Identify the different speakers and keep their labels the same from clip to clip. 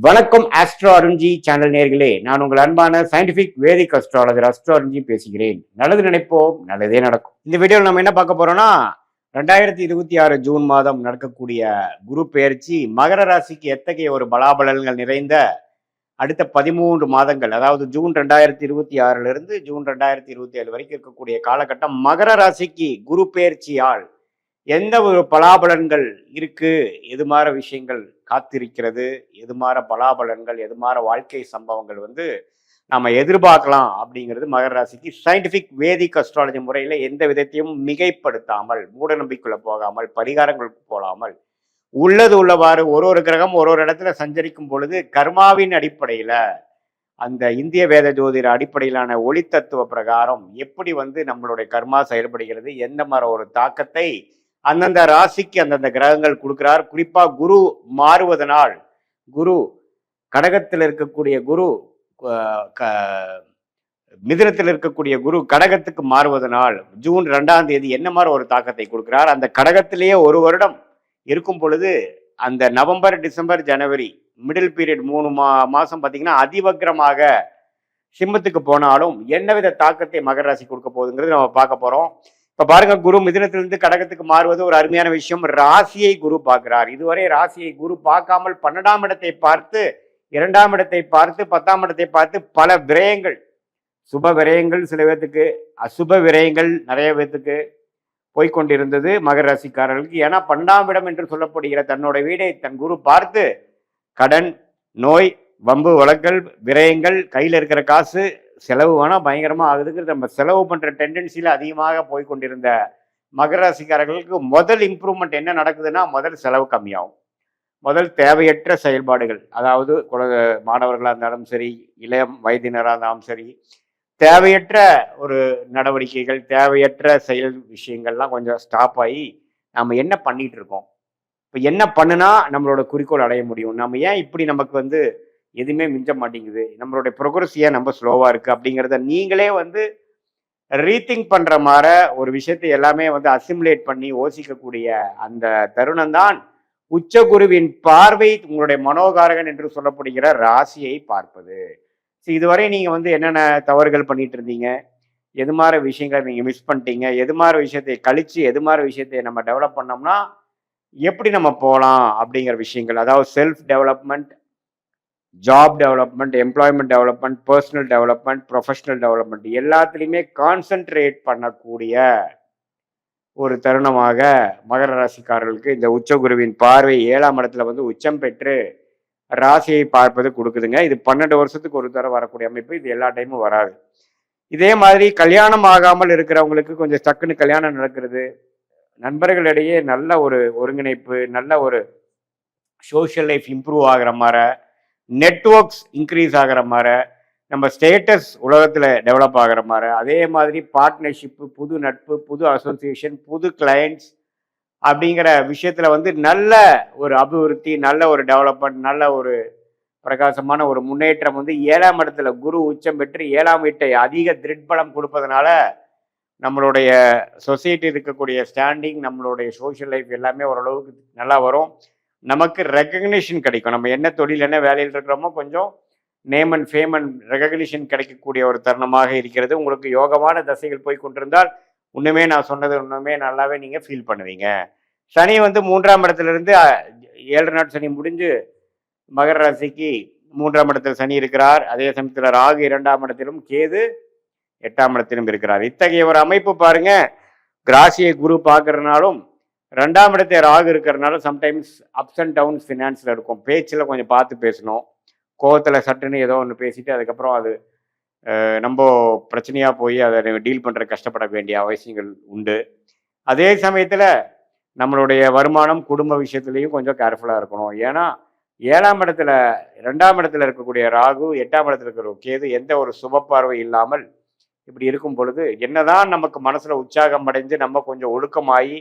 Speaker 1: வணக்கம் astro Arunji channel நேர்களே, நான் உங்கள் அன்பான சயின்டிபிக் வேதிக் அஸ்ட்ராலஜர் அஸ்ட்ரோ அருண்ஜி பேசுகிறேன். நல்லது நினைப்போம், நல்லதே நடக்கும். இந்த வீடியோவில் நம்ம என்ன பார்க்க போறோம்னா 2026 ஜூன் மாதம் நடக்கக்கூடிய குரு பெயர்ச்சி மகர ராசிக்கு எத்தகைய ஒரு பலாபலன்கள் நிறைந்த அடுத்த 13 மாதங்கள், அதாவது ஜூன் 2026 இருந்து ஜூன் 2027 வரைக்கும் இருக்கக்கூடிய காலகட்டம் மகர ராசிக்கு குரு பெயர்ச்சியால் எந்த ஒரு பலாபலன்கள் இருக்கு, எது மாற விஷயங்கள் காத்திருக்கிறது, எது மாற பலாபலன்கள், எது மாற வாழ்க்கை சம்பவங்கள் நாம எதிர்பார்க்கலாம் அப்படிங்கிறது மகர ராசிக்கு சயின்டிபிக் வேதிக் அஸ்ட்ராலஜி முறையில எந்த விதத்தையும் மிகைப்படுத்தாமல், மூட நம்பிக்கைக்குள்ள போகாமல், பரிகாரங்களுக்கு போகாமல், உள்ளது உள்ளவாறு ஒரு கிரகம் ஒரு இடத்துல சஞ்சரிக்கும் பொழுது கர்மாவின் அடிப்படையில அந்த இந்திய வேத ஜோதிட அடிப்படையிலான ஒளி தத்துவ பிரகாரம் எப்படி நம்மளுடைய கர்மா செயல்படுகிறது, எந்த மாதிரி ஒரு தாக்கத்தை அந்தந்த ராசிக்கு அந்தந்த கிரகங்கள் கொடுக்கிறார். குறிப்பா குரு மாறுவதனால், குரு கடகத்தில் இருக்கக்கூடிய குரு மிதுனத்தில் இருக்கக்கூடிய குரு கடகத்துக்கு மாறுவதனால் ஜூன் 2ஆம் தேதி என்ன மாதிரி ஒரு தாக்கத்தை கொடுக்கிறார். அந்த கடகத்திலேயே ஒரு வருடம் இருக்கும் பொழுது அந்த நவம்பர் டிசம்பர் ஜனவரி மிடில் பீரியட் 3 மாசம் பார்த்தீங்கன்னா அதிவக்ரமாக சிம்மத்துக்கு போனாலும் என்னவித தாக்கத்தை மகர ராசி கொடுக்க போகுதுங்கிறது நம்ம பார்க்க போறோம். இப்ப பாருங்க, குரு மிதுனத்திலிருந்து கடகத்துக்கு மாறுவது ஒரு அருமையான விஷயம். ராசியை குரு பார்க்கிறார். இதுவரை ராசியை குரு பார்க்காமல் 12ஆம் இடத்தை பார்த்து, 2ஆம் இடத்தை பார்த்து, 10ஆம் இடத்தை பார்த்து பல விரயங்கள், சுப விரயங்கள் சில பேர்த்துக்கு, அசுப விரயங்கள் நிறைய பேர்த்துக்கு போய்கொண்டிருந்தது மகர ராசிக்காரர்களுக்கு. ஏன்னா 12ஆம் இடம் என்று சொல்லப்படுகிற தன்னோட வீடை தன் குரு பார்த்து கடன், நோய், வம்பு வழக்கல், விரயங்கள், கையில் இருக்கிற காசு செலவு வேணால் பயங்கரமாக ஆகுதுங்கிறது நம்ம செலவு பண்ணுற டெண்டன்சியில் அதிகமாக போய்கொண்டிருந்த மகர ராசிக்காரர்களுக்கு முதல் இம்ப்ரூவ்மெண்ட் என்ன நடக்குதுன்னா, முதல் செலவு கம்மியாகும். முதல் தேவையற்ற செயல்பாடுகள், அதாவது மாணவர்களாக இருந்தாலும் சரி, இளம் வயதினராக இருந்தாலும் சரி, தேவையற்ற ஒரு நடவடிக்கைகள், தேவையற்ற செயல் விஷயங்கள்லாம் கொஞ்சம் ஸ்டாப் ஆகி நம்ம என்ன பண்ணிட்டு இருக்கோம், இப்போ என்ன பண்ணுனா நம்மளோட குறிக்கோள் அடைய முடியும், நம்ம ஏன் இப்படி நமக்கு எதுவுமே மிஞ்ச மாட்டேங்குது, நம்மளுடைய ப்ரோக்ரஸ் ஏன் நம்ம ஸ்லோவா இருக்கு அப்படிங்கிறத நீங்களே ரீதிங்க் பண்ற மாதிரி ஒரு விஷயத்தை எல்லாமே அசிமுலேட் பண்ணி யோசிக்கக்கூடிய அந்த தருணம் தான் உச்சகுருவின் பார்வை உங்களுடைய மனோகாரகன் என்று சொல்லப்படுகிற ராசியை பார்ப்பது. இதுவரை நீங்க என்னென்ன தவறுகள் பண்ணிட்டு இருந்தீங்க, எது மாதிரி விஷயங்களை நீங்க மிஸ் பண்ணிட்டீங்க, எது மாதிரி விஷயத்தை கழிச்சு எது மாதிரி விஷயத்தை நம்ம டெவலப் பண்ணோம்னா எப்படி நம்ம போகலாம் அப்படிங்கிற விஷயங்கள், அதாவது self development, job development, employment development, personal development, professional development எல்லாத்துலேயுமே கான்சென்ட்ரேட் பண்ணக்கூடிய ஒரு தருணமாக மகர ராசிக்காரர்களுக்கு இந்த உச்சகுருவின் பார்வை 7ஆம் இடத்துல உச்சம் பெற்று ராசியை பார்ப்பது கொடுக்குதுங்க. இது 12 வருஷத்துக்கு ஒரு தடவை வரக்கூடிய அமைப்பு. இது எல்லா டைமும் வராது. இதே மாதிரி கல்யாணம் ஆகாமல் இருக்கிறவங்களுக்கு கொஞ்சம் டக்குன்னு கல்யாணம் நடக்கிறது, நண்பர்களிடையே நல்ல ஒரு ஒருங்கிணைப்பு, நல்ல ஒரு சோஷியல் லைஃப் இம்ப்ரூவ் ஆகிற மாதிரி, நெட்வொர்க்ஸ் இன்க்ரீஸ் ஆகிற மாதிரி, நம்ம ஸ்டேட்டஸ் உலகத்தில் டெவலப் ஆகிற மாதிரி, அதே மாதிரி பார்ட்னர்ஷிப்பு, புது நட்பு, புது அசோசியேஷன், புது கிளையண்ட்ஸ் அப்படிங்கிற விஷயத்தில் நல்ல ஒரு அபிவிருத்தி, நல்ல ஒரு டெவலப்மெண்ட், நல்ல ஒரு பிரகாசமான ஒரு முன்னேற்றம் 7ஆம் இடத்துல குரு உச்சம் பெற்று 7ஆம் வீட்டை அதிக திருட்பலம் கொடுப்பதனால நம்மளுடைய சொசைட்டி இருக்கக்கூடிய ஸ்டாண்டிங், நம்மளுடைய சோஷியல் லைஃப் எல்லாமே ஓரளவுக்கு நல்லா வரும். நமக்கு ரெகக்னிஷன் கிடைக்கும். நம்ம என்ன தொழில் என்ன வேலையில் இருக்கிறோமோ கொஞ்சம் name and fame and recognition கிடைக்கக்கூடிய ஒரு தருணமாக இருக்கிறது. உங்களுக்கு யோகமான தசைகள் போய் கொண்டிருந்தால் இன்னுமே நான் சொன்னது இன்னுமே நல்லாவே நீங்கள் ஃபீல் பண்ணுவீங்க. சனி 3ஆம் இடத்துலேருந்து 7 நாள் சனி முடிஞ்சு மகர ராசிக்கு 3ஆம் இடத்துல சனி இருக்கிறார். அதே சமயத்தில் ராகு 2ஆம் இடத்திலும், கேது 8ஆம் இடத்திலும் இருக்கிறார். இத்தகைய ஒரு அமைப்பு பாருங்க. ராசியை குரு பார்க்கறதுனாலும் 2ஆம் இடத்தை ராகு இருக்கிறதுனால சம்டைம்ஸ் அப்ஸ் அண்ட் டவுன்ஸ் ஃபினான்ஸில் இருக்கும். பேச்சில் கொஞ்சம் பார்த்து பேசணும். கோவத்தில் சட்டுன்னு ஏதோ ஒன்று பேசிட்டு அதுக்கப்புறம் அது நம்ம பிரச்சனையாக போய் அதை டீல் பண்ணுற கஷ்டப்பட வேண்டிய அவசியங்கள் உண்டு. அதே சமயத்தில் நம்மளுடைய வருமானம், குடும்ப விஷயத்துலேயும் கொஞ்சம் கேர்ஃபுல்லாக இருக்கணும். ஏன்னா 7ஆம் இடத்துல 2ஆம் இடத்துல இருக்கக்கூடிய ராகு, 8ஆம் இடத்துல இருக்கிற கேது எந்த ஒரு சுப பார்வை இல்லாமல் இப்படி இருக்கும் பொழுது என்னதான் நமக்கு மனசில் உற்சாகம் அடைஞ்சு நம்ம கொஞ்சம் ஒழுக்கமாகி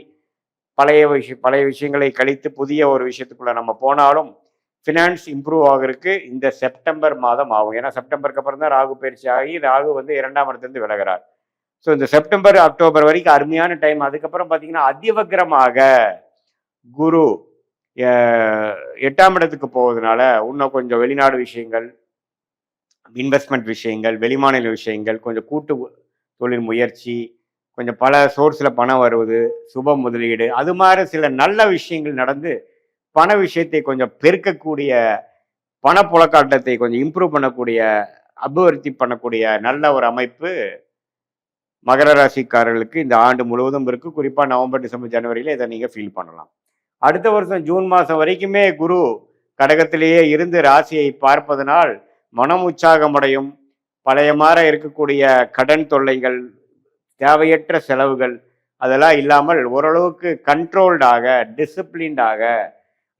Speaker 1: பழைய விஷயங்களை கழித்து புதிய ஒரு விஷயத்துக்குள்ள நம்ம போனாலும் ஃபினான்ஸ் இம்ப்ரூவ் ஆகிறதுக்கு இந்த செப்டம்பர் மாதம் ஆகும். ஏன்னா செப்டம்பருக்கு அப்புறம் தான் ராகு பயிற்சி ஆகி ராகு 2ஆம் இடத்துலேருந்து விலகிறார். ஸோ இந்த செப்டம்பர் அக்டோபர் வரைக்கும் அருமையான டைம். அதுக்கப்புறம் பார்த்தீங்கன்னா அதிவக்ரமாக குரு 8ஆம் இடத்துக்கு போவதனால இன்னும் கொஞ்சம் வெளிநாடு விஷயங்கள், இன்வெஸ்ட்மெண்ட் விஷயங்கள், வெளிமாநில விஷயங்கள், கொஞ்சம் கூட்டு தொழில் முயற்சி, கொஞ்சம் பல சோர்ஸில் பணம் வருவது, சுப முதலீடு, அது மாதிரி சில நல்ல விஷயங்கள் நடந்து பண விஷயத்தை கொஞ்சம் பெருக்கக்கூடிய, பணப்புழக்காட்டத்தை கொஞ்சம் இம்ப்ரூவ் பண்ணக்கூடிய, அபிவிருத்தி பண்ணக்கூடிய நல்ல ஒரு அமைப்பு மகர ராசிக்காரர்களுக்கு இந்த ஆண்டு முழுவதும் இருக்கு. குறிப்பாக நவம்பர், டிசம்பர், ஜனவரியில் இதை நீங்கள் ஃபீல் பண்ணலாம். அடுத்த வருஷம் ஜூன் மாதம் வரைக்குமே குரு கடகத்திலேயே இருந்து ராசியை பார்ப்பதனால் மனம் உற்சாகமடையும். பழைய மாற இருக்கக்கூடிய கடன் தொல்லைகள், தேவையற்ற செலவுகள் அதெல்லாம் இல்லாமல் ஓரளவுக்கு கண்ட்ரோல்டாக, டிசிப்ளின்டாக,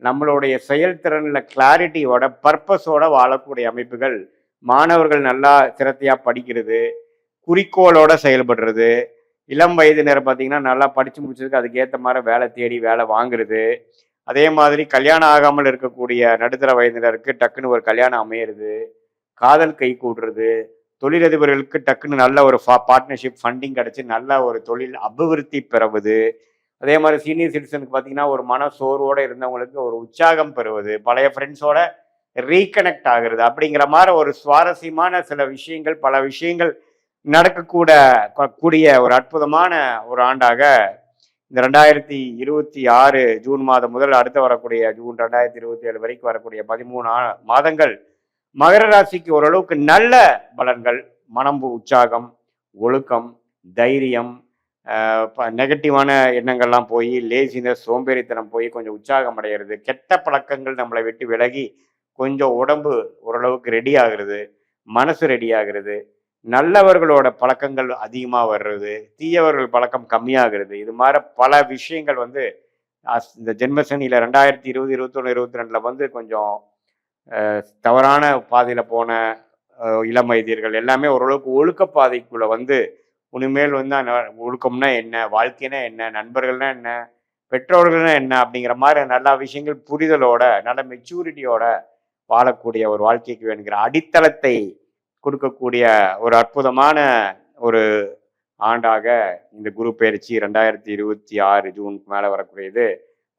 Speaker 1: நம்மளுடைய செயல்திறனில் கிளாரிட்டியோட, பர்பஸோட வாழக்கூடிய அமைப்புகள், மாணவர்கள் நல்லா சிரத்தையாக படிக்கிறது, குறிக்கோளோட செயல்படுறது, இளம் வயதினர் பார்த்தீங்கன்னா நல்லா படித்து முடிச்சதுக்கு அதுக்கேற்ற மாதிரி வேலை தேடி வேலை வாங்குறது, அதே மாதிரி கல்யாணம் ஆகாமல் இருக்கக்கூடிய நடுத்தர வயதினருக்கு டக்குன்னு ஒரு கல்யாணம் அமையிறது, காதல் கை கூடுறது, தொழிலதிபர்களுக்கு டக்குன்னு நல்ல ஒரு பார்ட்னர்ஷிப் ஃபண்டிங் கிடச்சி நல்ல ஒரு தொழில் அபிவிருத்தி பெறுவது, அதே மாதிரி சீனியர் சிட்டிசனுக்கு பார்த்தீங்கன்னா ஒரு மன சோர்வோடு இருந்தவங்களுக்கு ஒரு உற்சாகம் பெறுவது, பழைய ஃப்ரெண்ட்ஸோட ரீகனெக்ட் ஆகுறது, அப்படிங்கிற மாதிரி ஒரு சுவாரஸ்யமான சில விஷயங்கள், பல விஷயங்கள் கூடிய ஒரு அற்புதமான ஒரு ஆண்டாக இந்த 2026 ஜூன் மாதம் முதல் அடுத்து வரக்கூடிய ஜூன் 2027 வரைக்கும் வரக்கூடிய 13 மாதங்கள் மகர ராசிக்கு ஓரளவுக்கு நல்ல பலன்கள், மனம் உற்சாகம், ஒழுக்கம், தைரியம், நெகட்டிவான எண்ணங்கள்லாம் போய் லேசினஸ், சோம்பேறித்தனம் போய் கொஞ்சம் உற்சாகம் அடைகிறது, கெட்ட பழக்கங்கள் நம்மளை விட்டு விலகி கொஞ்சம் உடம்பு ஓரளவுக்கு ரெடி ஆகுறது, மனசு ரெடி ஆகுறது, நல்லவர்களோட பழக்கங்கள் அதிகமாக வர்றது, தீயவர்கள் பழக்கம் கம்மியாகிறது, இது மாதிரி பல விஷயங்கள் வந்து இந்த ஜென்மசனியில் 2020, 21, 22 வந்து கொஞ்சம் தவறான பாதையில் போன இளம் வயதியர்கள் எல்லாமே ஓரளவுக்கு ஒழுக்க பாதைக்குள்ளே வந்து உனிமேல் வந்து ஒழுக்கம்னா என்ன, வாழ்க்கைனா என்ன, நண்பர்கள்னா என்ன, பெற்றோர்கள்னா என்ன அப்படிங்கிற மாதிரி நல்ல விஷயங்கள் புரிதலோட, நல்ல மெச்சூரிட்டியோட வாழக்கூடிய ஒரு வாழ்க்கைக்கு வேணுங்கிற அடித்தளத்தை கொடுக்கக்கூடிய ஒரு அற்புதமான ஒரு ஆண்டாக இந்த குரு பயிற்சி 2026 ஜூனுக்கு மேலே வரக்கூடியது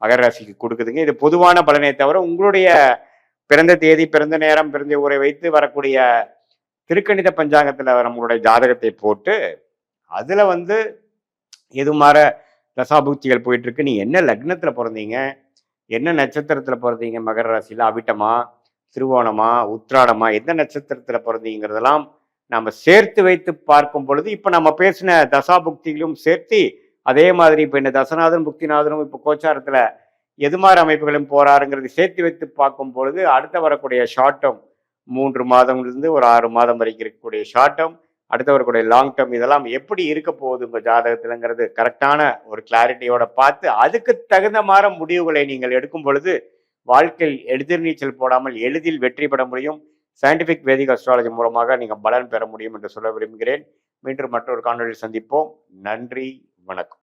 Speaker 1: மகர ராசிக்கு கொடுக்குதுங்க. இது பொதுவான பலனை தவிர உங்களுடைய பிறந்த தேதி, பிறந்த நேரம், பிறந்த ஊரை வைத்து வரக்கூடிய திருக்கணித பஞ்சாங்கத்தில் நம்மளுடைய ஜாதகத்தை போட்டு அதில் வந்து எது மாற தசாபுக்திகள் போயிட்டு இருக்கு, நீ என்ன லக்னத்தில் பிறந்தீங்க, என்ன நட்சத்திரத்தில் பிறந்தீங்க, மகர ராசியில் அவிட்டமா, திருவோணமா, உத்திராடமா, எந்த நட்சத்திரத்தில் பிறந்தீங்கிறதெல்லாம் நம்ம சேர்த்து வைத்து பார்க்கும் பொழுது இப்போ நம்ம பேசின தசாபுக்திகளும் சேர்த்து அதே மாதிரி இப்போ இந்த தசநாதன் புக்திநாதனும் இப்போ கோச்சாரத்தில் எது மாதிரி அமைப்புகளும் போறாருங்கிறது சேர்த்து வைத்து பார்க்கும் பொழுது அடுத்த வரக்கூடிய ஷார்ட் டேர்ம் 3 மாதம்லேருந்து ஒரு 6 மாதம் வரைக்கும் இருக்கக்கூடிய ஷார்ட் டேர்ம், அடுத்து வரக்கூடிய லாங் டேர்ம், இதெல்லாம் எப்படி இருக்க போகுது உங்கள் ஜாதகத்தில்ங்கிறது கரெக்டான ஒரு கிளாரிட்டியோட பார்த்து அதுக்கு தகுந்த மாதிரி முடிவுகளை நீங்கள் எடுக்கும் பொழுது வாழ்க்கையில் எதிர்நீச்சல் போடாமல் எளிதில் வெற்றி பெற முடியும். சயின்டிஃபிக் வேதிக் அஸ்ட்ராலஜி மூலமாக நீங்கள் பலன் பெற முடியும் என்று சொல்ல விரும்புகிறேன். மீண்டும் மற்றொரு காணொலியில் சந்திப்போம். நன்றி, வணக்கம்.